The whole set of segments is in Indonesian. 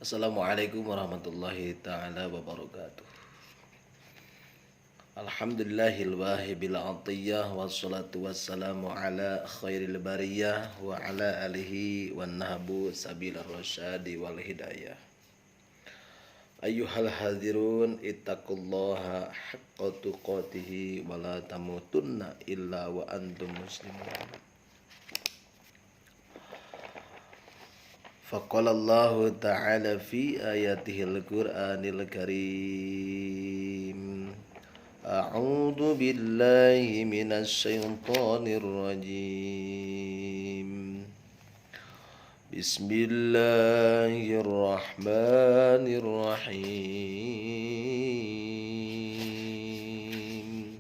Assalamualaikum warahmatullahi ta'ala wabarakatuh. Alhamdulillahil wahibil atiyah wassalatu wassalamu ala khairil bariyah wa ala alihi wan nahbu sabilar rasyadi wal hidayah. Ayyuhal hadirun ittaqullaha haqqa tuqatihi wa la tamutunna illa wa antum muslimun. Faqala Allah ta'ala fi ayatihil Qur'anil Karim. A'udzu billahi minasy syaithanir rajim. Bismillahirrahmanirrahim.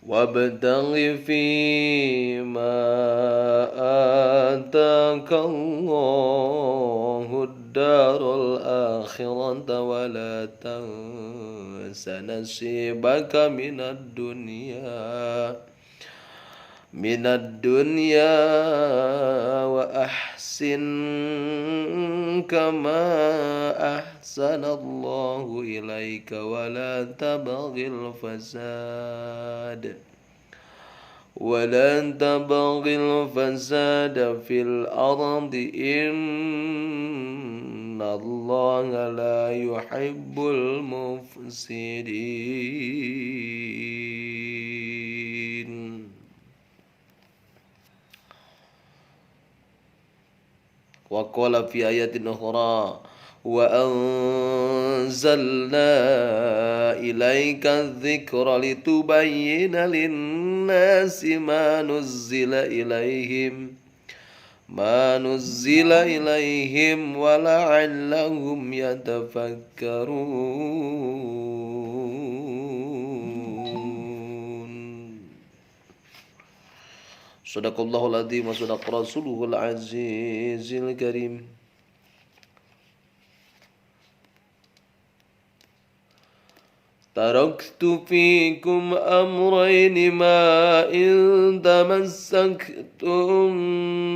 Wabtaghi fima atakallahu ad-darul akhirata wa la tansa nasibaka minad dunya wa ahsin kama ahsanallahu ilaika wa la tabghil fasada fil ardi innallaha la yuhibbul mufsidin. Wa qala fi ayatin ukhra wa anzalna ilaika dzikra litubayyina lin-nasi ma nuzzila ilaihim wa la'allahum yatafakkarun. Shadaqallahul adzim wa shadaqa rasuluhul azizil karim. Taraktu fikum amrayni ma in tamassaktum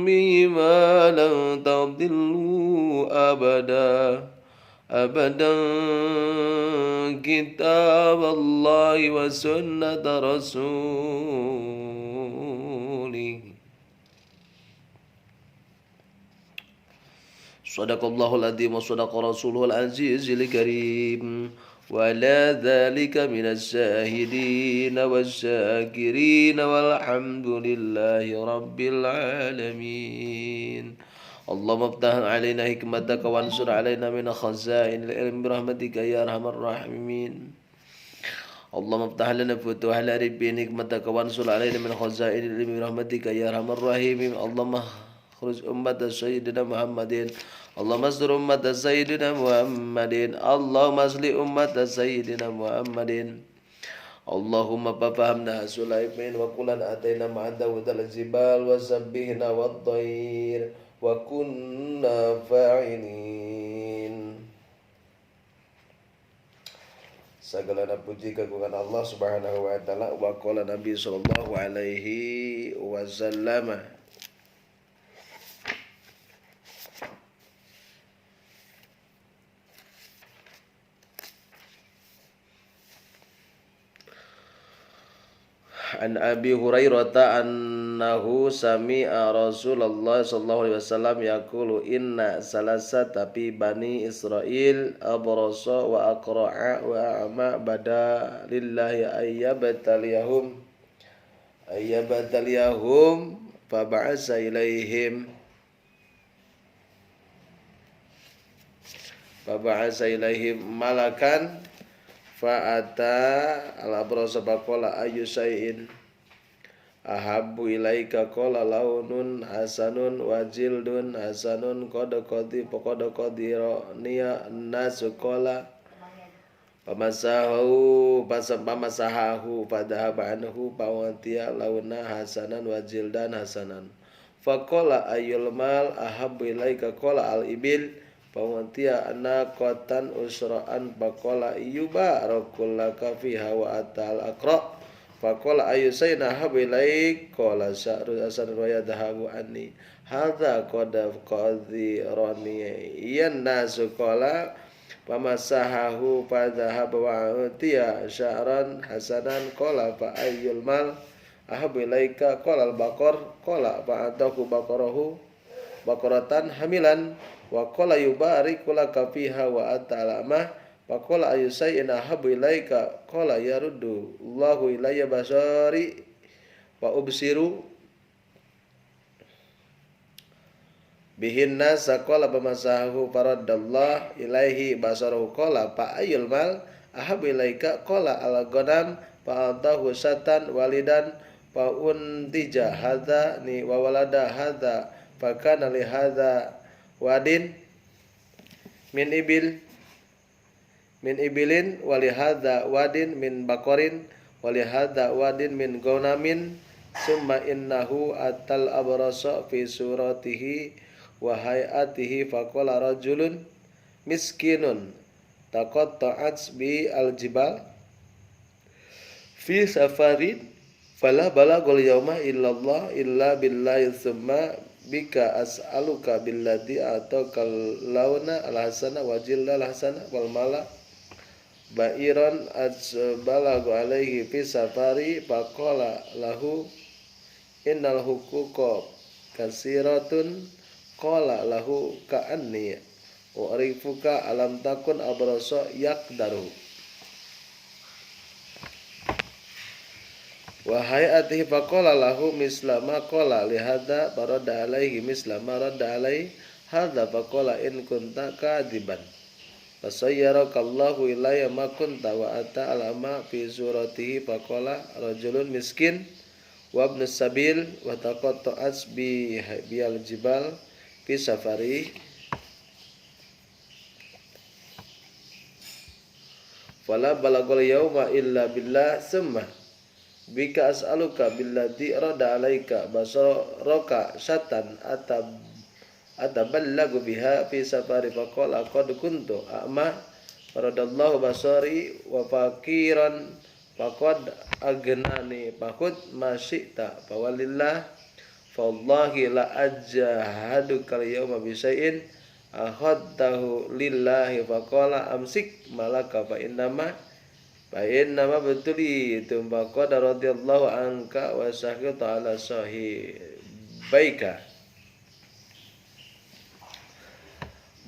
bihima lan tadillu abadan kitaballahi wa sunnata rasulih. Shadaqallahul adzim wa shadaqa rasuluhul azizil karim. Wala dzalika minas syahidin wasyakirin walhamdulillahi rabbil alamin. Allahumma iftah alaina hikmataka wansur alaina min khazainil ilmi birahmatika ya arhamar rahimin. Allahumma iftah lana futuhal arifin hikmataka wansur alaina min khazainil ilmi birahmatika ya arhamar rahimin. Allahumma khruj ummat sayyidina Muhammadin. Allahumma astur ummat sayyidina Muhammadin. Allahumma asli ummat sayyidina Muhammadin. Allahumma fahamna Sulaiman wa kulan atayna ma'an Dawud al-jibal wa sabbihna wa at-tayr wa kunna fa'ilin. Segala puji kagungan Allah Subhanahu wa taala. Wa qala Nabi sallallahu alaihi wasallam. An Abi Hurairah annahu sami'a Rasulullah sallallahu alaihi wasallam yaqulu inna salasata fi bani Israil abrasa wa aqra'a wa a'ma bada lillahi ayyabataliyahum faba'asa ilaihim malakan fa'ata al-abrasa faqala ayyu syai'in ahabbu ilaika qala launun hasanun wa jildun hasanun qad qadiraniya nasu qala pamasahahu fadhahaba anhu pawantiya launa hasanan wa jildan hasanan faqala ayyul mal ahabbu ilaika qala al-ibil Pawantia anaqatan usra'an baqala iyuba rakullaka fiha wa atal aqra Faqala ayyusayna habu ilaik qala sya'ru asan wa yadhabu anni hadza qad qadirani yan nasu qala pamasahahu fadhahaba wa utiya sya'ran hasanan qala fa ayyul mal ahabu ilaika qala al-baqar qala fa atahu baqarahu baqaratan hamilan wa qala yubariku laka fiha wa atalama wa qala ayyusayna ahabu ilaika qala yaruddu Allahu ilayya basari wa ubsiru bihin nas qala bamasahu faraddallah ilaihi basarahu qala fa ayyul mal ahabu ilaika qala al-ghanam fa atahu satan walidan fa untija hadza ni wa walada hadza fa kana li hadza wadin min ibilin wali hadza wadin min baqarin wali hadza wadin min ganamin summa innahu atal abrasa fi suratihi wa hayatihi faqala rajulun miskinun taqatta'at bi aljibal fi safarin fala balagul yauma illallah illa billahi summa bika as'aluka billadhi ataqal launa alhasana wajilla alhasana wal mala ba'iran balagu alaihi fi safari faqala lahu innal huquqa kasiratun qala lahu ka'anni u'rifuka alam takun abrasa yaqdaru wa hayatihi faqala lahu mislama qala li hadza barada alaihi mislama radda alaihi hadza faqala in kunta kadiban fasayyarakallahu ilayya ma kunta wa ata alama fi suratihi faqala rajulun miskin wa ibn sabil wa taqatta'at bil jibal fi safari fala balagul yauma illa billah summa bika as'aluka billadhi rada alaika basaraka syatan ataballagu biha fi safari faqala qad kuntu a'ma faradallahu basari wa faqiran faqad agnani faqud ma syi'ta fawalillah fawallahi la ajhadu kal yawma bi syai'in akhadtahu lillahi faqala amsik malaka fa innama betuli tumbaqad radhiyallahu anka wa sahita ala sahibaika.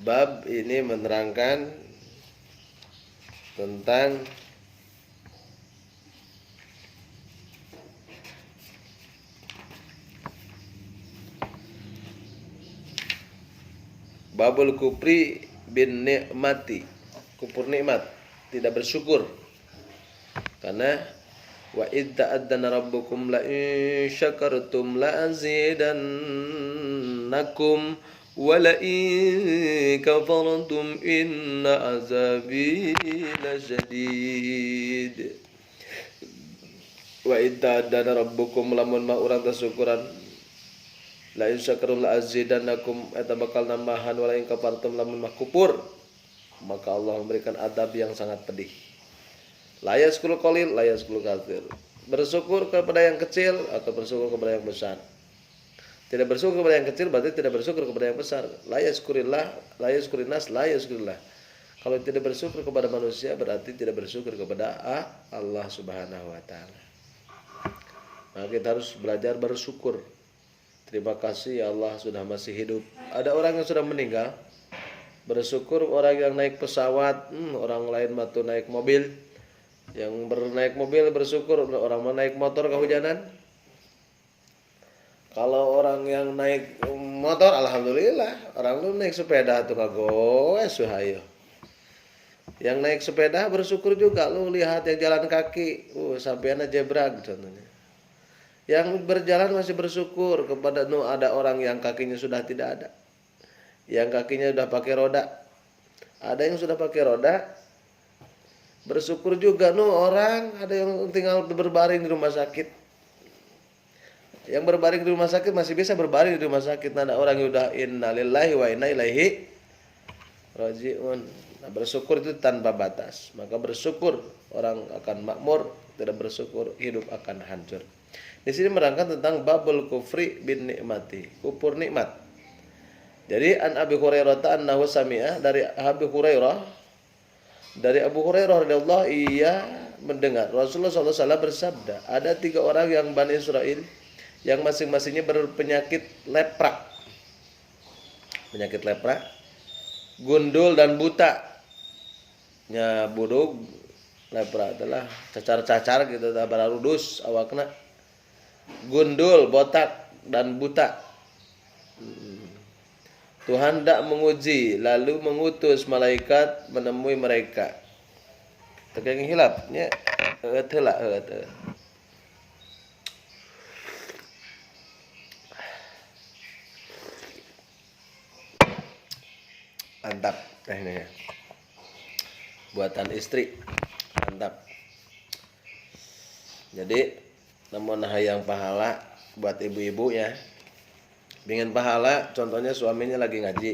Bab ini menerangkan tentang babul kufri bin nikmati, kufur nikmat, tidak bersyukur. Karena wa id ta'addana rabbukum la in syakartum la azidannakum wa la in kafartum inna azabi lasyadid. Wa id ta'addana rabbukum lamun ma urang tasyukuran la in syakartum la azidannakum eta bakal nambahan wa la in kafartum lamun mah kufur maka Allah memberikan adab yang sangat pedih. La yaskul qalil la yaskul katsir. Bersyukur kepada yang kecil atau bersyukur kepada yang besar. Tidak bersyukur kepada yang kecil berarti tidak bersyukur kepada yang besar. La yaskurillah, la yaskurinas, la yaskurillah. Kalau tidak bersyukur kepada manusia berarti tidak bersyukur kepada Allah Subhanahu wa taala. Nah, kita harus belajar bersyukur. Terima kasih ya Allah sudah masih hidup. Ada orang yang sudah meninggal. Bersyukur orang yang naik pesawat, orang lain matu naik mobil. Yang bernaik mobil bersyukur, orang naik motor kehujanan. Kalau orang yang naik motor alhamdulillah, orang lu naik sepeda tuh kagoes suhayo. Yang naik sepeda bersyukur juga, lu lihat yang jalan kaki, sampean jebrag contohnya. Yang berjalan masih bersyukur kepada ada orang yang kakinya sudah tidak ada. Yang kakinya sudah pakai roda. Ada yang sudah pakai roda. Bersyukur juga orang ada yang tinggal berbaring di rumah sakit. Yang berbaring di rumah sakit masih bisa berbaring di rumah sakit. Ada orang yang udah innalillahi wa inna ilaihi rajiun. Nah, bersyukur itu tanpa batas. Maka bersyukur orang akan makmur, tidak bersyukur hidup akan hancur. Di sini menerangkan tentang babul kufri bin nikmati, kufur nikmat. Jadi an Abi Hurairah annahu sami'a dari Abi Hurairah, dari Abu Hurairah radhiyallahu ia mendengar Rasulullah SAW bersabda, ada 3 orang yang Bani Israel yang masing-masingnya berpenyakit lepra. Penyakit lepra, gundul dan buta. Nya budug lepra adalah cacar-cacar gitu, bararudus awakna. Gundul, botak dan buta. Tuhan tidak menguji, lalu mengutus malaikat menemui mereka. Tegang hilap nya heula mantap tehnya. Buatan istri mantap. Jadi namun hayang pahala buat ibu-ibu ya. Pengen pahala, contohnya suaminya lagi ngaji.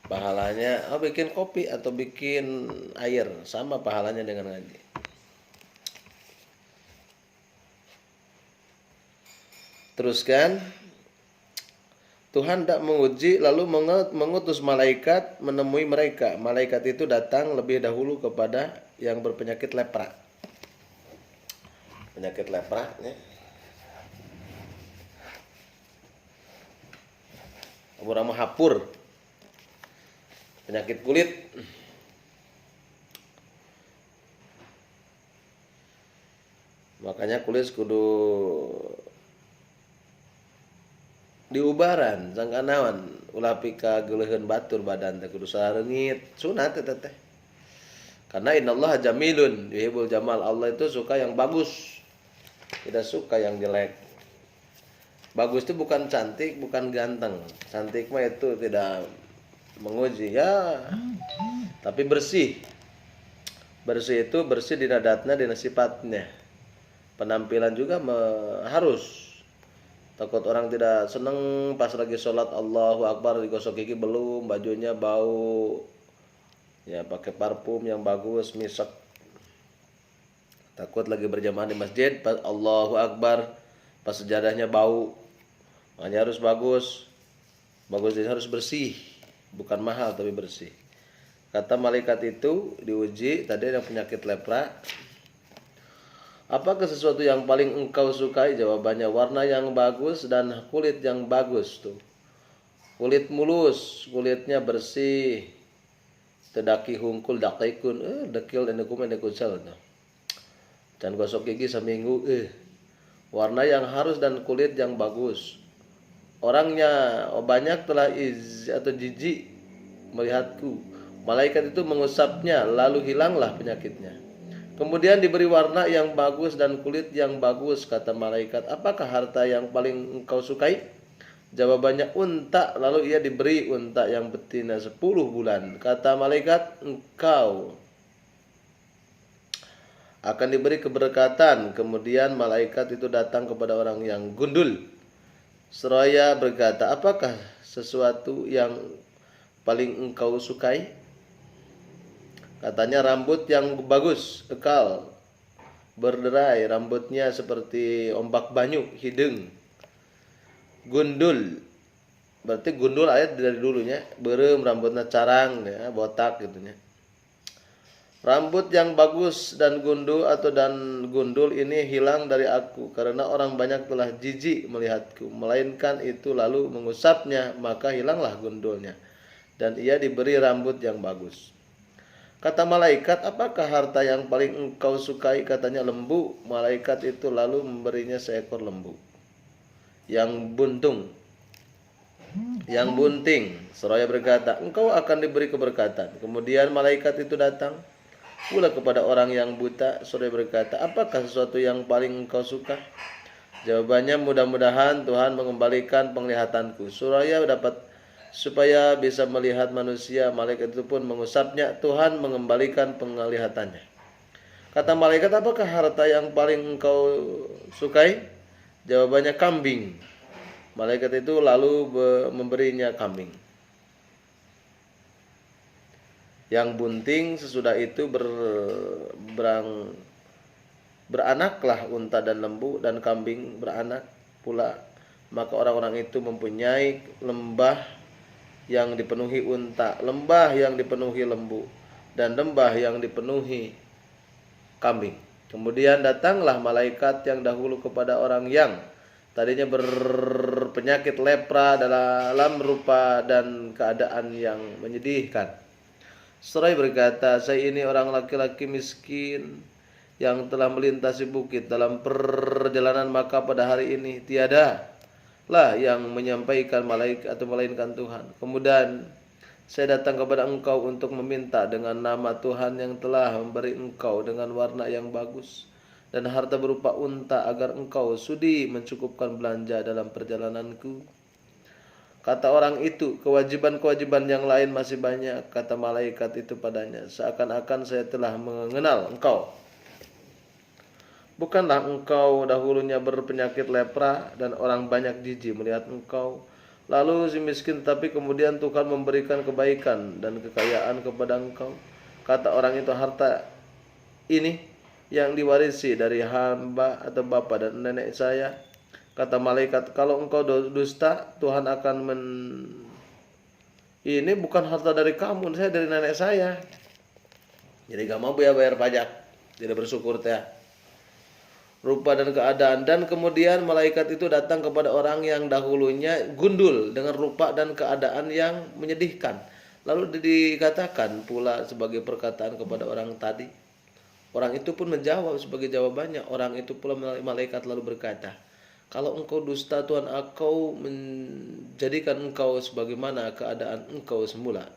Pahalanya bikin kopi atau bikin air, sama pahalanya dengan ngaji. Teruskan, Tuhan tidak menguji lalu mengutus malaikat menemui mereka. Malaikat itu datang lebih dahulu kepada yang berpenyakit lepra. Penyakit lepra ya. Orang hapur. Penyakit kulit. Makanya kulit kudu diubaran sangkanawan ulah pika geuleheun batur badan teh kudu sareungit sunat eta teh. Karena innallaha jamilun yuhibbul jamal, Allah itu suka yang bagus, tidak suka yang jelek. Bagus itu bukan cantik, bukan ganteng. Cantik mah itu tidak menguji ya, tapi bersih. Bersih itu bersih dina datna, dina sifatnya. Penampilan juga harus. Takut orang tidak senang pas lagi sholat Allahu Akbar digosok gigi belum, bajunya bau. Ya pakai parfum yang bagus, misek. Takut lagi berjamaah di masjid pas Allahu Akbar, pas sejadahnya bau. Makanya harus bagus. Bagus ini harus bersih, bukan mahal tapi bersih. Kata malaikat itu diuji tadi yang penyakit lepra. Apakah sesuatu yang paling engkau sukai? Jawabannya warna yang bagus dan kulit yang bagus tuh. Kulit mulus, kulitnya bersih. Tedaki hungkul dakaikun, dekil dan dekumen dekusel tuh. Dan gosok gigi seminggu, warna yang halus dan kulit yang bagus. Orangnya banyak telah atau jijik melihatku. Malaikat itu mengusapnya, lalu hilanglah penyakitnya. Kemudian diberi warna yang bagus dan kulit yang bagus. Kata malaikat, apakah harta yang paling engkau sukai? Jawabannya unta. Lalu ia diberi unta yang betina 10 bulan. Kata malaikat, engkau akan diberi keberkatan. Kemudian malaikat itu datang kepada orang yang gundul. Seraya berkata, apakah sesuatu yang paling engkau sukai? Katanya rambut yang bagus, kekal, berderai, rambutnya seperti ombak banyu, hidung. Gundul, berarti gundul ayat dari dulunya, berem, rambutnya carang, ya, botak gitunya. Rambut yang bagus dan gundul gundul ini hilang dari aku, karena orang banyak telah jijik melihatku. Melainkan itu lalu mengusapnya, maka hilanglah gundulnya. Dan ia diberi rambut yang bagus. Kata malaikat, apakah harta yang paling engkau sukai? Katanya lembu. Malaikat itu lalu memberinya seekor lembu yang buntung, yang bunting. Seraya berkata, engkau akan diberi keberkatan. Kemudian malaikat itu datang pula kepada orang yang buta. Seraya berkata, apakah sesuatu yang paling engkau suka? Jawabannya, mudah-mudahan Tuhan mengembalikan penglihatanku supaya bisa melihat manusia. Malaikat itu pun mengusapnya, Tuhan mengembalikan penglihatannya. Kata malaikat, apakah harta yang paling engkau sukai? Jawabannya kambing. Malaikat itu lalu memberinya kambing. Yang bunting sesudah itu beranaklah unta dan lembu, dan kambing beranak pula. Maka orang-orang itu mempunyai lembah yang dipenuhi unta, lembah yang dipenuhi lembu, dan lembah yang dipenuhi kambing. Kemudian datanglah malaikat yang dahulu kepada orang yang tadinya berpenyakit lepra dalam rupa dan keadaan yang menyedihkan. Seraya berkata, saya ini orang laki-laki miskin yang telah melintasi bukit dalam perjalanan, maka pada hari ini tiada lah yang menyampaikan malaikat atau melainkan Tuhan. Kemudian saya datang kepada engkau untuk meminta dengan nama Tuhan yang telah memberi engkau dengan warna yang bagus dan harta berupa unta, agar engkau sudi mencukupkan belanja dalam perjalananku. Kata orang itu, kewajiban-kewajiban yang lain masih banyak. Kata malaikat itu padanya, seakan-akan saya telah mengenal engkau. Bukanlah engkau dahulunya berpenyakit lepra dan orang banyak jijik melihat engkau, lalu si miskin, tetapi kemudian Tuhan memberikan kebaikan dan kekayaan kepada engkau. Kata orang itu, harta ini yang diwarisi dari hamba atau bapak dan nenek saya. Kata malaikat, kalau engkau dusta, Tuhan akan ini bukan harta dari kamu, saya dari nenek saya. Jadi gak mau bayar pajak, tidak bersyukur teh. Rupa dan keadaan. Dan kemudian malaikat itu datang kepada orang yang dahulunya gundul dengan rupa dan keadaan yang menyedihkan. Lalu dikatakan pula sebagai perkataan kepada orang tadi. Orang itu pun menjawab sebagai jawabannya. Orang itu pula malaikat lalu berkata, kalau engkau dusta, Tuhan engkau menjadikan engkau sebagaimana keadaan engkau semula.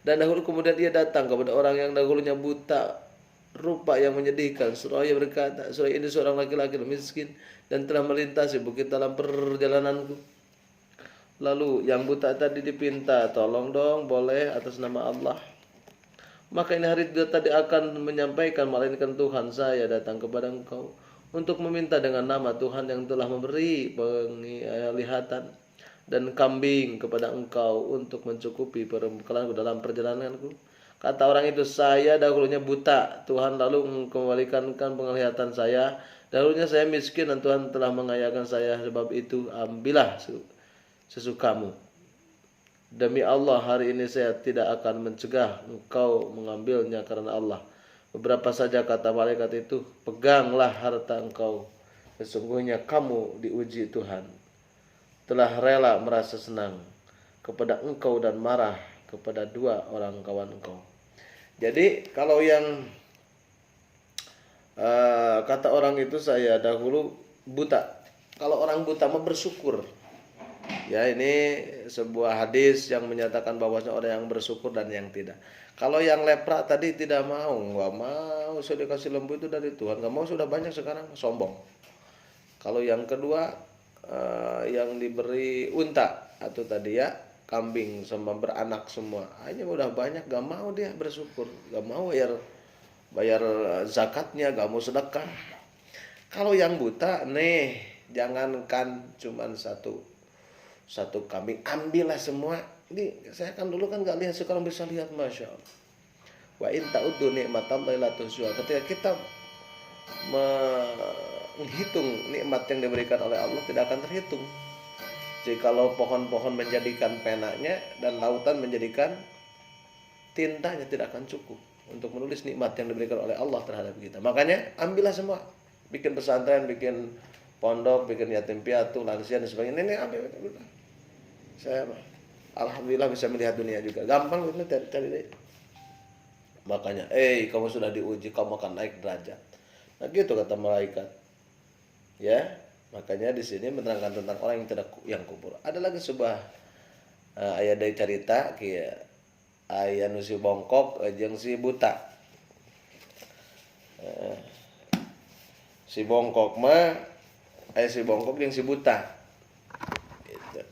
Dan dahulu kemudian dia datang kepada orang yang dahulunya buta rupa yang menyedihkan. Seraya berkata, saya ini seorang laki-laki miskin dan telah melintasi bukit dalam perjalananku. Lalu yang buta tadi dipinta, tolong dong, boleh atas nama Allah. Maka ini hari tadi akan menyampaikan, melainkan Tuhan saya datang kepada engkau untuk meminta dengan nama Tuhan yang telah memberi penglihatan dan kambing kepada engkau untuk mencukupi perbekalanku dalam perjalananku. Kata orang itu, saya dahulunya buta, Tuhan lalu mengembalikan penglihatan saya. Dahulunya saya miskin dan Tuhan telah mengayakan saya, sebab itu ambillah sesukamu. Demi Allah, hari ini saya tidak akan mencegah engkau mengambilnya karena Allah. Beberapa saja, kata malaikat itu, peganglah harta engkau. Sesungguhnya kamu diuji Tuhan, telah rela merasa senang kepada engkau dan marah kepada dua orang kawan engkau. Jadi kalau yang kata orang itu, saya dahulu buta. Kalau orang buta mah bersyukur. Ya, ini sebuah hadis yang menyatakan bahwasanya orang yang bersyukur dan yang tidak. Kalau yang lepra tadi tidak mau, nggak mau, sudah dikasih lembu itu dari Tuhan, nggak mau, sudah banyak sekarang, sombong. Kalau yang kedua yang diberi unta atau tadi ya kambing sama beranak semua, hanya udah banyak, gak mau dia bersyukur, gak mau bayar zakatnya, gak mau sedekah. Kalau yang buta nih, jangankan cuman satu kambing, ambillah semua. Ini saya kan dulu kan gak lihat, sekarang bisa lihat, masya Allah. Wa in ta'uddu ni'matallahi la tuhsuha. Ketika kita menghitung nikmat yang diberikan oleh Allah, tidak akan terhitung. Jikalau pohon-pohon menjadikan penanya dan lautan menjadikan tintanya, tidak akan cukup untuk menulis nikmat yang diberikan oleh Allah terhadap kita. Makanya ambillah semua, bikin pesantren, bikin pondok, bikin yatim piatu, lansia dan sebagainya. Ini ambil. Saya alhamdulillah bisa melihat dunia juga. Gampang itu cari. Makanya, kamu sudah diuji, kamu akan naik derajat. Nah gitu kata malaikat. Ya. Makanya di sini menerangkan tentang orang yang kubur. Ada lagi sebuah ayat dari cerita kia aya nu si bongkok jeung si buta. Si bongkok mah aya si bongkok jeung si buta. Gitu.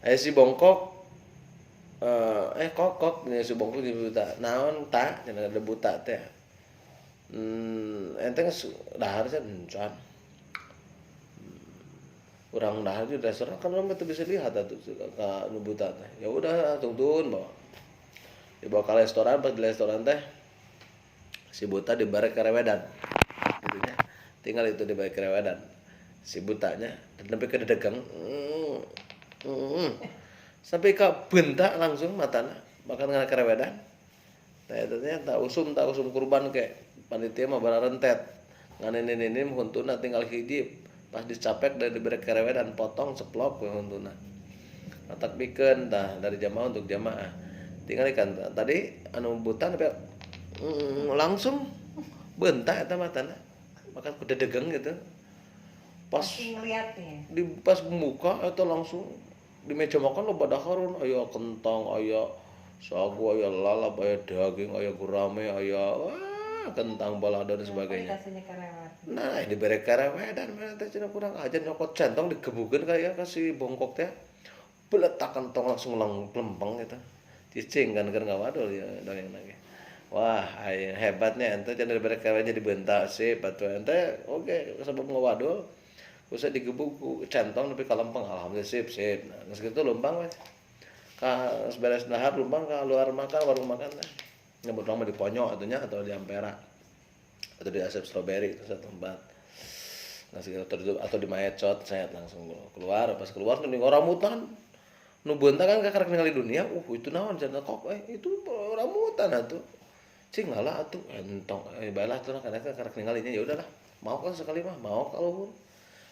Aya si bongkok kokok nya si bongkok jeung si buta. Naon ta? Cenah ada buta teh. Enteng dahar can. Orang dahar di restoran kan orang itu bisa lihat atuh ka nu buta teh. Ya udah tungtun bawa. Dibawa ke restoran, pas di restoran teh si buta dibari kerewedan gitu nya. Tinggal itu dibari kerewedan si butanya dan sampai ke dedegang sampai ke bentak langsung matana makan ngana kerewedan. Nah itu tak usum kurban ke panitia mah bara rentet nganen ini huntuna tinggal hiji pas dicapek dan diberi kerewedan potong ceplok ke huntuna matak bikin dah dari jamaah untuk jamaah tinggal ikan tadi anu buta langsung bentak eta matana makan kuda degeng gitu pas di pas muka eta langsung di meja makan lo pada harun aya kentang aya sagu aya lalap aya daging aya gurame aya kentang balado dan sebagainya. Nah ini bere kerewedan mana teh cenah kurang ajar nyokot centong digemukeun kayak kasih bongkok teh beletak kentong langsung lempeng gitu cicing kan keur ngawadul ya dongeng lagi. Wah hebatnya ente cenah bere kerewedan jadi bentak sih batu ente oke sebab ngawadul usah digebuk centong tapi kalempeng alhamdulillah sip nah geus kitu lumpang we ka beres dahar lumpang ka luar makan warung makan teh nyebut mah di Ponyok atunya atau di Ampera atau di Asep Strawberry itu satu tempat ngasih atau di Maecot saya langsung keluar pas keluar tuh ning rambutan nu beunta kan kakarek ningali dunia itu naon cenah kok itu rambutan atuh cing ngalah atuh entong baelah tuh kana kakarek ningalinya ya udahlah mau kan sekali mah mau kalau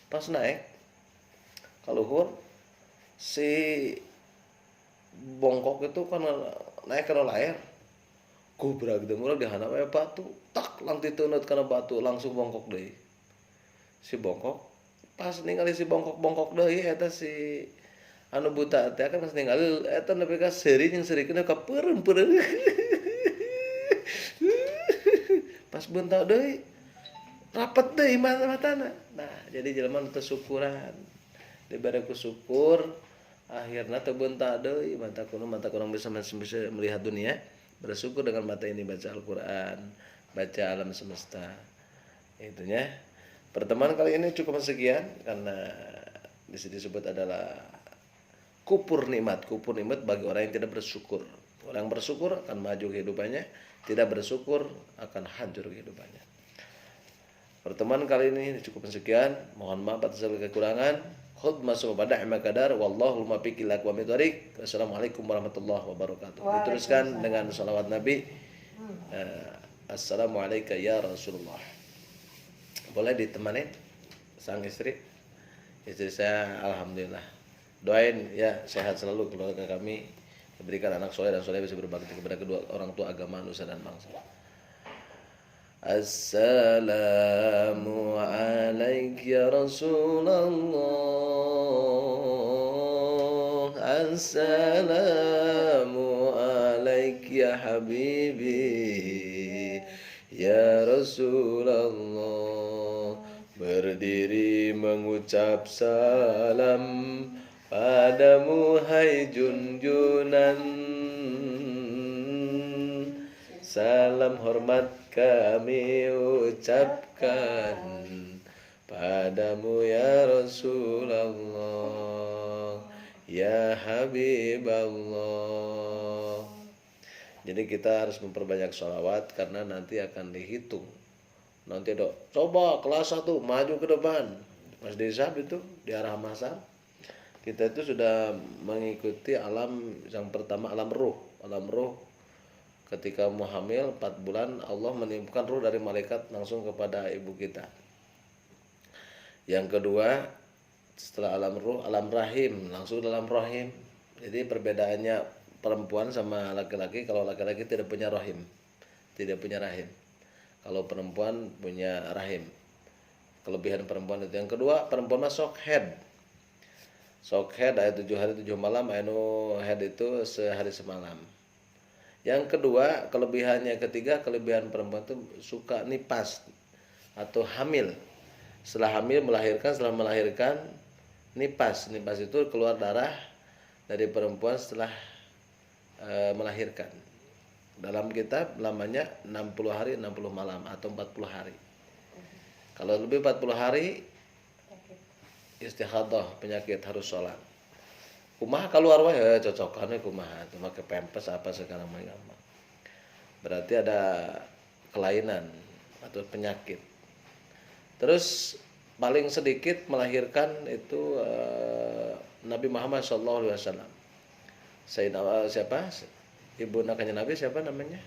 pas naik kaluhur si bongkok itu kan naik ke layar gubrak gitu murah dihana we batu tak lanti teunut kana batu langsung bongkok deui si bongkok pas ningali si bongkok deui eta si anu buta teh kan pas ningali eta nepi ka seuri jeung serikeun ka peureun pas bentak deui rapet deui matana. Nah jadi jelema nu teu syukuran dibere ku syukur akhirna teu bentak deui mata kurang bisa melihat dunia bersyukur dengan mata ini baca Al-Quran baca alam semesta itunya. Pertemuan kali ini cukup sekian karena di sini disebut adalah kufur nikmat bagi orang yang tidak bersyukur. Orang yang bersyukur akan maju kehidupannya, tidak bersyukur akan hancur kehidupannya. Pertemuan kali ini cukup sekian, mohon maaf atas segala kekurangan. Khud masuk pada amal kadar wallahu muwaffiq ila aqwamit thoriq. Wassalamualaikum warahmatullahi wabarakatuh. Diteruskan dengan salawat Nabi. Assalamualaikum ya Rasulullah. Boleh ditemani sang istri saya alhamdulillah. Doain ya sehat selalu keluarga kami, diberikan anak soleh dan soleh bisa berbakti kepada kedua orang tua agama nusa dan bangsa. Assalamu alaik ya Rasulullah. Assalamu alaik ya habibi ya Rasulullah. Berdiri mengucap salam padamu hai junjunan. Salam hormat kami ucapkan padamu ya Rasulullah ya Habiballah. Jadi kita harus memperbanyak sholawat karena nanti akan dihitung. Nanti dok coba kelas 1 maju ke depan pas desa itu di arah masal kita itu sudah mengikuti alam yang pertama alam ruh ketika mau hamil 4 bulan Allah meniupkan ruh dari malaikat langsung kepada ibu kita. Yang kedua setelah alam ruh alam rahim langsung dalam rahim. Jadi perbedaannya perempuan sama laki-laki, kalau laki-laki tidak punya rahim, kalau perempuan punya rahim. Kelebihan perempuan itu. Yang kedua perempuan shock head ayat 7 hari 7 malam, anu head itu sehari semalam. Yang kedua kelebihannya, ketiga kelebihan perempuan itu suka nipas atau hamil. Setelah hamil setelah melahirkan nipas itu keluar darah dari perempuan setelah melahirkan. Dalam kitab namanya 60 hari 60 malam atau 40 hari. Kalau lebih 40 hari istihadah penyakit harus sholat. Kumaha keluar wae cocokannya kumaha tuh make pempes apa sekarang mah gampang. Berarti ada kelainan atau penyakit. Terus paling sedikit melahirkan itu Nabi Muhammad SAW. Sayyidina siapa? Ibu nakanya Nabi siapa namanya?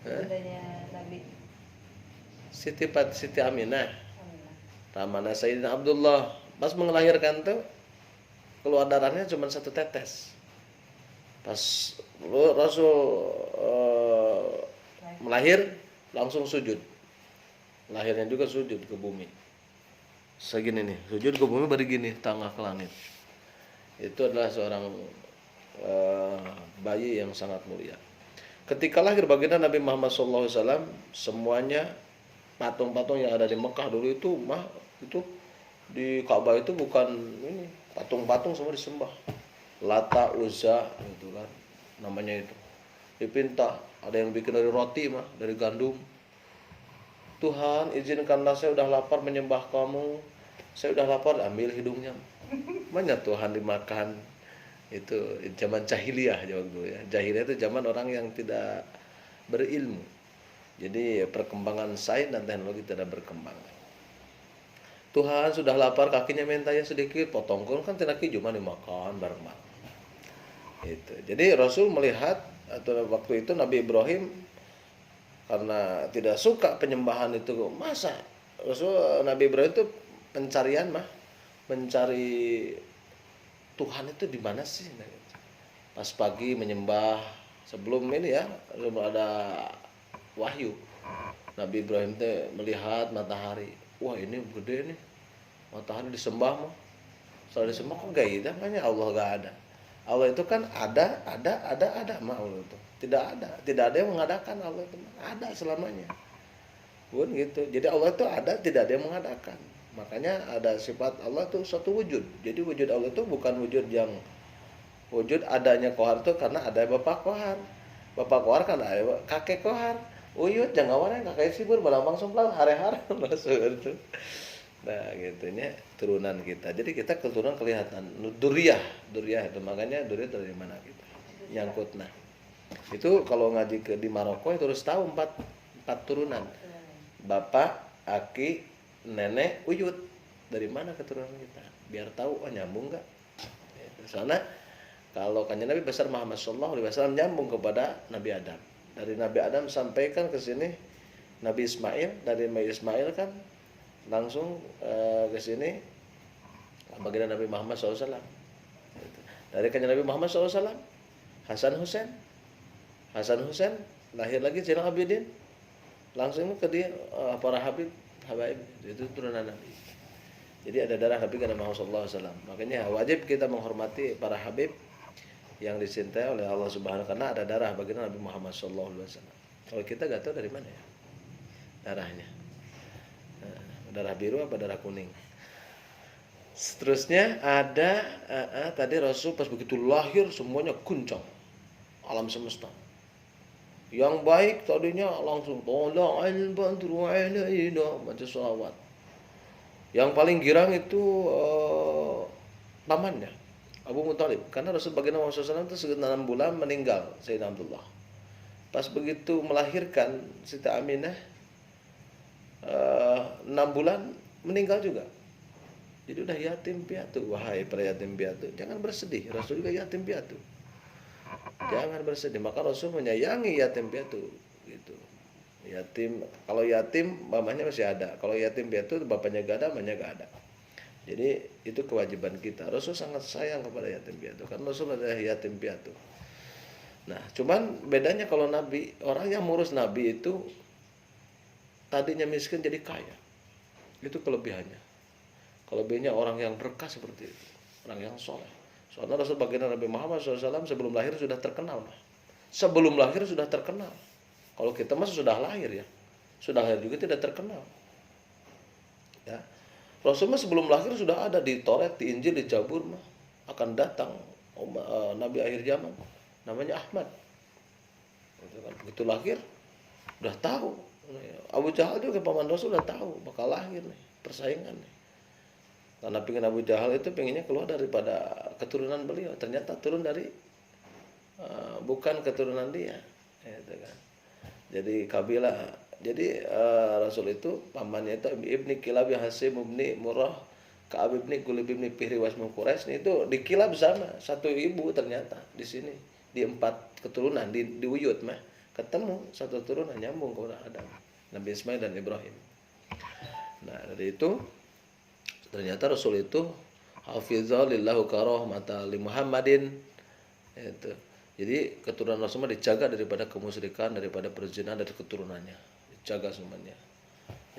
Bundanya Nabi Siti Aminah. Aminah. Ramana Sayyidina Abdullah. Pas melahirkan tuh keluar darahnya cuma 1 tetes. Pas Rasul melahir langsung sujud. Lahirnya juga sujud ke bumi. Segini nih, sujud ke bumi baru gini, tangga ke langit. Itu adalah seorang bayi yang sangat mulia. Ketika lahir baginda Nabi Muhammad SAW, semuanya patung-patung yang ada di Mekah dulu itu itu di Ka'bah itu bukan ini, patung-patung semua disembah. Lata, Uzza gitu kan. Namanya itu. Dipinta, ada yang bikin dari roti dari gandum. Tuhan, izinkanlah saya udah lapar menyembah kamu. Saya udah lapar, ambil hidungnya. Mana Tuhan dimakan. Itu zaman jahiliyah jawab dulu ya. Jahiliyah itu zaman orang yang tidak berilmu. Jadi perkembangan sains dan teknologi tidak berkembang. Tuhan sudah lapar, kakinya minta ya sedikit, potongkan kan tidak cuma dimakan bareng-bareng. Itu. Jadi Rasul melihat atau waktu itu Nabi Ibrahim karena tidak suka penyembahan itu, masa Nabi Ibrahim itu pencarian mencari Tuhan itu di mana sih? Pas pagi menyembah sebelum ini ya, belum ada wahyu. Nabi Ibrahim teh melihat matahari. Wah, ini gede nih. Matahari disembah mah. Soal disembah kok gak ada, makanya Allah gak ada. Allah itu kan ada mah Allah itu. Tidak ada yang mengadakan Allah itu. Ada selamanya. Pun gitu. Jadi Allah itu ada, tidak ada yang mengadakan. Makanya ada sifat Allah itu suatu wujud. Jadi wujud Allah itu bukan wujud yang wujud adanya kohar itu karena ada bapak kohar. Bapak kohar kan ada kakek kohar. Uyut jangan warna kakek sibur balambang sumplang hari-hari masuk itu. Nah, gitunya turunan kita. Jadi kita keturunan kelihatan duriyah itu makanya duriyah dari mana kita. Nyangkut nah. Itu kalau ngaji di Maroko itu harus tahu empat turunan. Bapak, aki, nenek, uyut. Dari mana keturunan kita? Biar tahu nyambung enggak. Soalnya kalau kanjeng Nabi besar Muhammad sallallahu alaihi wasallam nyambung kepada Nabi Adam. Dari Nabi Adam sampaikan ke sini Nabi Ismail, dari Nabi Ismail kan langsung ke sini baginda Nabi Muhammad SAW. Dari kanjeng Nabi Muhammad SAW Hasan Husain lahir lagi Zainal Abidin, langsung ke dia para habaib itu turunan Nabi. Jadi ada darah Nabi karena Muhammad SAW. Makanya wajib kita menghormati para habib yang dicintai oleh Allah Subhanahu karena ada darah baginda Nabi Muhammad SAW. Kalau kita gak tahu dari mana ya darahnya, darah biru apa darah kuning. Seterusnya ada tadi Rasul pas begitu lahir semuanya guncang alam semesta. Yang baik tadinya langsung tola'al badru alaina baca sholawat. Yang paling girang itu pamannya Abu Muthalib, karena Rasul baginda Muhammad SAW itu sekitar 6 bulan meninggal Sayyidina Abdullah. Pas begitu melahirkan Siti Aminah 6 bulan meninggal juga. Jadi udah yatim piatu. Wahai para yatim piatu, jangan bersedih. Rasul juga yatim piatu. Jangan bersedih. Maka Rasul menyayangi yatim piatu gitu. Yatim, kalau yatim mamanya masih ada. Kalau yatim piatu bapaknya gak ada, mamanya gak ada. Jadi itu kewajiban kita. Rasul sangat sayang kepada yatim piatu. Karena Rasul adalah yatim piatu. Nah, cuman bedanya kalau Nabi, orang yang ngurus Nabi itu tadinya miskin jadi kaya. Itu kelebihannya. Kelebihannya orang yang berkah seperti itu. Orang yang soleh. Soalnya Rasul baginda Nabi Muhammad SAW sebelum lahir sudah terkenal. Sebelum lahir sudah terkenal. Kalau kita masih sudah lahir ya. Sudah lahir juga tidak terkenal. Ya. Rasulullah sebelum lahir sudah ada di Taurat, di Injil, di Zabur akan datang Nabi akhir zaman namanya Ahmad. Begitu lahir udah tahu. Abu Jahal juga paman Rasul udah tahu bakal lahir nih, persaingan nih. Karena pengen Abu Jahal itu pengennya keluar daripada keturunan beliau, ternyata turun dari bukan keturunan dia, gitu kan. Jadi kabilah, jadi Rasul itu pamannya itu Ibni Kilab Hasim ibni Murrah Ka'ab ibni Kulib ibni Fihri Wasmu Quraisy itu dikilap sama satu ibu ternyata di sini di 4 keturunan di Uyut mah ketemu satu turunan nyambung ke Adam Nabi Ismail dan Ibrahim. Nah dari itu ternyata Rasul itu hafizah lillahu karahmata li Muhammadin itu. Jadi keturunan Rasul dijaga daripada kemusyrikan, daripada perzinahan dari keturunannya, dijaga semuanya.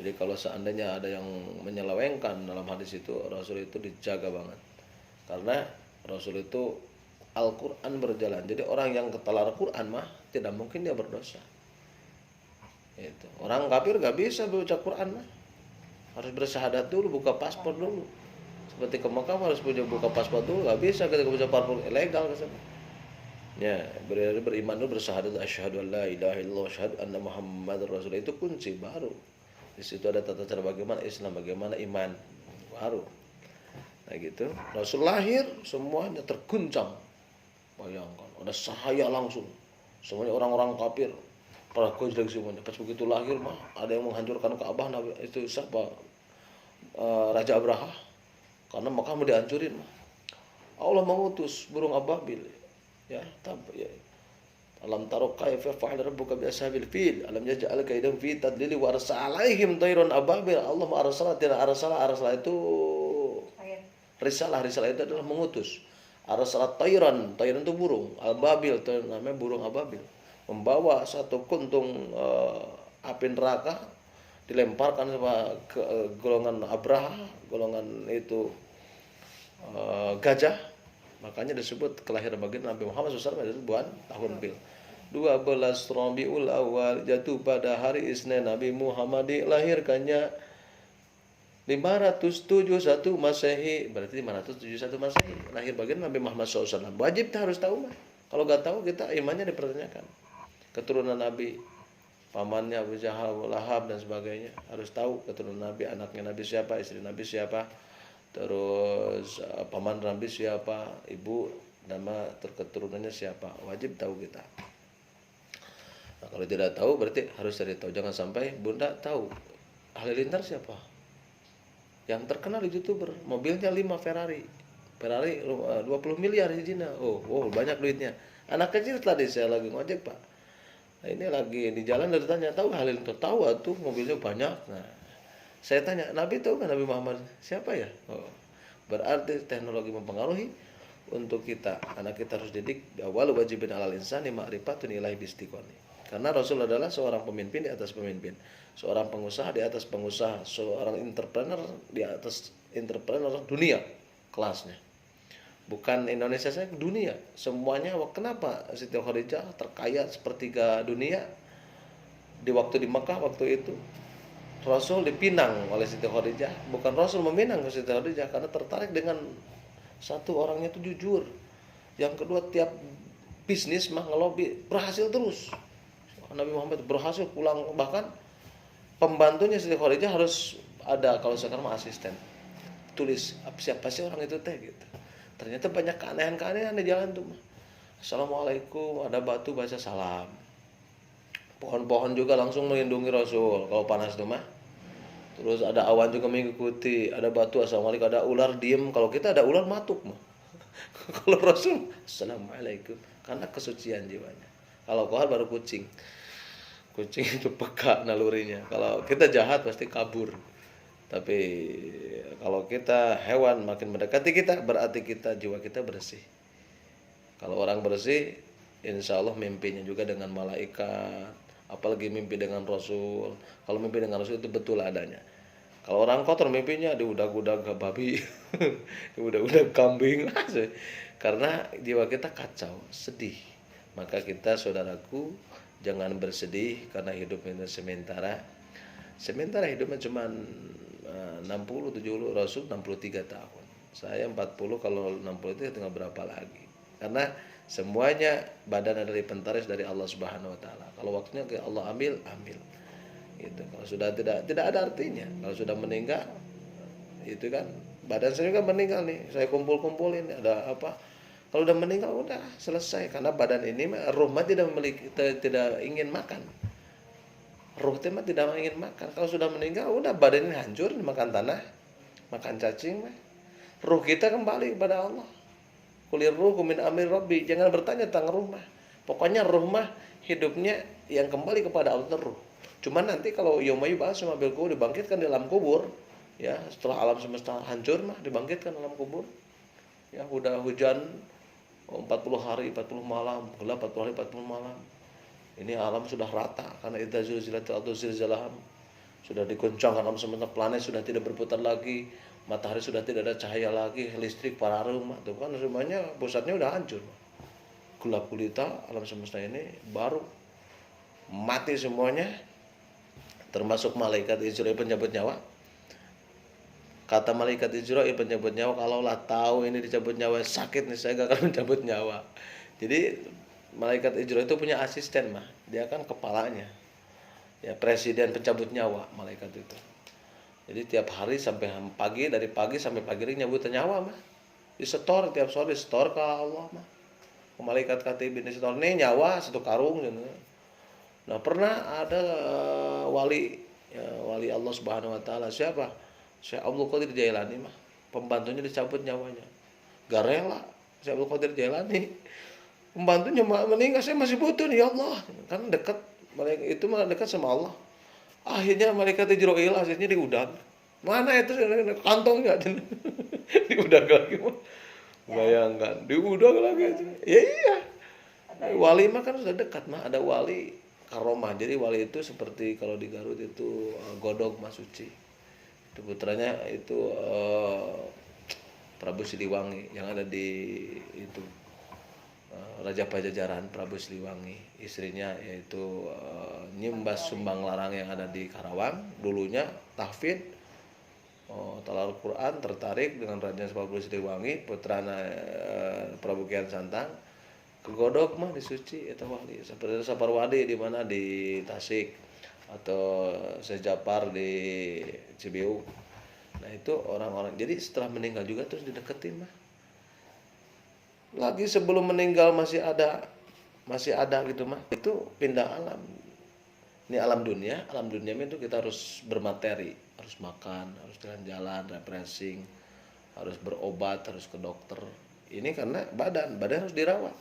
Jadi kalau seandainya ada yang menyelewengkan dalam hadis itu, Rasul itu dijaga banget. Karena Rasul itu Al-Quran berjalan. Jadi orang yang ketalar Al-Quran mah tidak mungkin dia berdosa. Itu. Orang kafir gak bisa baca Quran mah. Harus bersyahadat dulu, buka paspor dulu. Seperti ke Mekah harus buka paspor dulu, gak bisa ketika buka paspor ilegal ke sana. Ya, beriman dulu bersyahadat asyhadu an la ilaha illallah asyhadu anna Muhammadar Rasulullah itu kunci baru. Di situ ada tata cara bagaimana Islam, bagaimana iman baru. Nah gitu. Rasul lahir semuanya terguncang. Bayangkan, ada cahaya langsung. Semuanya orang-orang kafir pada gojlek semuanya. Pas begitu lahir mah ada yang menghancurkan Ka'bah, Nabi itu siapa? Raja Abraha. Karena Mekah mau dihancurin mah. Allah mengutus burung ababil. Ya, ya. Alam taro kaifa fa'ala rabbuka bi ashabil fil alam yaj'al kaidahum fi tadlil wa arsalaihim tayran ababil. Allah arsala itu risalah itu adalah mengutus. Arsala tayran itu burung, ababil itu namanya burung ababil, membawa satu kuntung api neraka dilemparkan sama ke golongan Abraha, golongan itu gajah. Makanya disebut kelahiran baginda Nabi Muhammad SAW itu bulan tahun bil 12 Rabiul Awal, jatuh pada hari Isnin. Nabi Muhammad dilahirkannya 571 Masehi, berarti 571 Masehi lahir baginda Nabi Muhammad SAW. Wajib kita harus tahu mah. Kalau nggak tahu kita imannya dipertanyakan. Keturunan Nabi, pamannya Abu Jahal, Abu Lahab dan sebagainya, harus tahu keturunan Nabi, anaknya Nabi siapa, istri Nabi siapa. Terus paman Nabi siapa, ibu nama keturunannya siapa, wajib tahu kita. Nah, kalau tidak tahu berarti harus cari tahu. Jangan sampai bunda tahu Halilintar siapa, yang terkenal di YouTuber, mobilnya 5 Ferrari 20 miliar izinnya. Oh banyak duitnya. Anak kecil tadi saya lagi ngojek pak, nah, ini lagi di jalan dari tanya tahu Halilintar, tahu tuh mobilnya banyak. Nah saya tanya, Nabi tahu kan Nabi Muhammad siapa ya? Oh, berarti teknologi mempengaruhi untuk kita. Anak kita harus didik awal wajibin alal insani ma'rifatun ilahi bistiqoni. Karena Rasul adalah seorang pemimpin di atas pemimpin, seorang pengusaha di atas pengusaha, seorang entrepreneur di atas entrepreneur dunia kelasnya. Bukan Indonesia saja, dunia semuanya. Kenapa Siti Khadijah terkaya sepertiga dunia di waktu di Mekah waktu itu? Rasul dipinang oleh Siti Khadijah, bukan Rasul meminang ke Siti Khadijah karena tertarik dengan satu, orangnya itu jujur. Yang kedua tiap bisnis mah ngelobi berhasil terus. Nabi Muhammad berhasil pulang, bahkan pembantunya Siti Khadijah harus ada, kalau sekarang mah asisten. Tulis siapa sih orang itu teh gitu. Ternyata banyak keanehan-keanehan di jalan tuh mah. Assalamualaikum, ada batu baca salam. Pohon-pohon juga langsung melindungi Rasul kalau panas tuh mah. Terus ada awan juga mengikuti, ada batu assalamualaikum, ada ular diem. Kalau kita ada ular matuk mah. Kalau Rasul assalamualaikum, karena kesucian jiwanya. Kalau kohar baru kucing. Kucing itu peka nalurinya. Kalau kita jahat pasti kabur. Tapi kalau kita hewan makin mendekati kita, berarti kita jiwa kita bersih. Kalau orang bersih, insya Allah mimpinya juga dengan malaikat. Apalagi mimpi dengan Rasul. Kalau mimpi dengan Rasul itu betul adanya. Kalau orang kotor mimpinya diudag-udag babi, diudag-udag kambing. Karena jiwa kita kacau, sedih. Maka kita saudaraku jangan bersedih karena hidup ini sementara. Sementara hidupnya cuma 60-70, Rasul 63 tahun. Saya 40, kalau 60 itu tinggal berapa lagi? Karena semuanya badan dari pentaris dari Allah Subhanahu wa taala. Kalau waktunya ke Allah ambil. Gitu. Kalau sudah tidak ada artinya. Kalau sudah meninggal itu kan badan saya juga meninggal nih, saya kumpul-kumpulin ada apa. Kalau udah meninggal udah selesai, karena badan ini ruh mah tidak memiliki, tidak ingin makan. Ruh mah tidak ingin makan. Kalau sudah meninggal udah badan ini hancur, makan tanah, makan cacing mah. Ruh kita kembali kepada Allah. Kulir ruh min amri rabbi. Jangan bertanya tentang ruh mah. Pokoknya ruh mah hidupnya yang kembali kepada Allah ruh. Cuman nanti kalau yaumayu ba'su bil kubur, dibangkitkan di alam kubur, ya setelah alam semesta hancur mah dibangkitkan dalam kubur. Ya udah hujan 40 hari 40 malam, gelap 40 hari 40 malam. Ini alam sudah rata karena idza zulzilatil ardu zilzalaha. Sudah diguncangkan alam semesta, planet sudah tidak berputar lagi, matahari sudah tidak ada cahaya lagi, listrik para rumah tuh kan semuanya pusatnya udah hancur. Gelap gulita alam semesta ini baru mati semuanya, termasuk malaikat Israel pencabut nyawa. Kata malaikat Israel pencabut nyawa, kalaulah tahu ini dicabut nyawa sakit nih, saya gak akan mencabut nyawa. Jadi malaikat Israel itu punya asisten mah, dia kan kepalanya. Ya presiden pencabut nyawa malaikat itu. Jadi tiap hari sampai pagi, dari pagi sampai pagi ini nyabut nyawa mah. Disetor tiap sore, disetor ke Allah mah. Ke malaikat katib ini setor nih nyawa satu karung gitu. Nah pernah ada wali ya, wali Allah Subhanahu Wa Taala siapa? Syekh Abdul Qadir Jailani mah, pembantunya dicabut nyawanya. Gak rela Syekh Abdul Qadir Jailani, pembantunya meninggal, saya masih butuh nih ya Allah. Kan dekat, malaikat itu malah dekat sama Allah. Akhirnya malaikat Jibril akhirnya diudang. Mana itu kantongnya? Diudang lagi. Bayangkan, diudang lagi. Ya iya. Wali mah kan sudah dekat mah, ada wali karomah. Jadi wali itu seperti kalau di Garut itu Godog Mas Suci. Itu putranya itu Prabu Siliwangi yang ada di itu Raja Pajajaran Prabu Siliwangi, istrinya yaitu Nyimbas Sumbang Larang yang ada di Karawang, dulunya tahfidz Talal Quran, tertarik dengan Raja Prabu Siliwangi, putrana Prabu Kian Santang, ke Godog mah di Suci eta wali, seperti Saparwadi di mana di Tasik atau Sejapar di Cibiu. Nah itu orang-orang, jadi setelah meninggal juga terus dideketin mah. Lagi sebelum meninggal masih ada gitu mah, itu pindah alam. Ini alam dunia itu kita harus bermateri, harus makan, harus jalan-jalan, refreshing, harus berobat, harus ke dokter. Ini karena badan harus dirawat.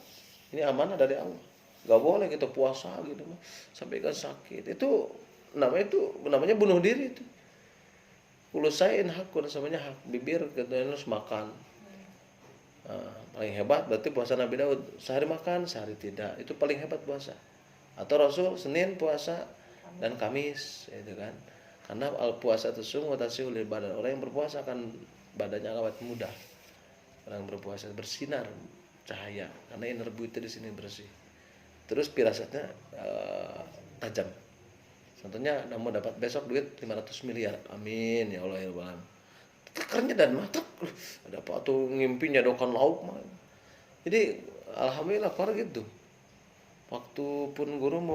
Ini amanah dari Allah. Gak boleh kita puasa gitu mah sampai kan sakit. Itu namanya bunuh diri itu. Ulusain hakun namanya hak bibir kita harus makan. Paling hebat berarti puasa Nabi Daud, sehari makan sehari tidak, itu paling hebat puasa. Atau Rasul Senin puasa dan Kamis itu kan, karena puasa itu sungguh tasihul badan. Orang yang berpuasa kan badannya awet muda, orang yang berpuasa bersinar cahaya karena energi itu di sini bersih, terus firasatnya tajam. Contohnya mau dapat besok duit 500 miliar, amin ya Allah ya Rabbal. Tekernya dan mata ada apa tuh ngimpi nyadokan lauk mah. Jadi alhamdulillah par gitu. Waktu pun guru mau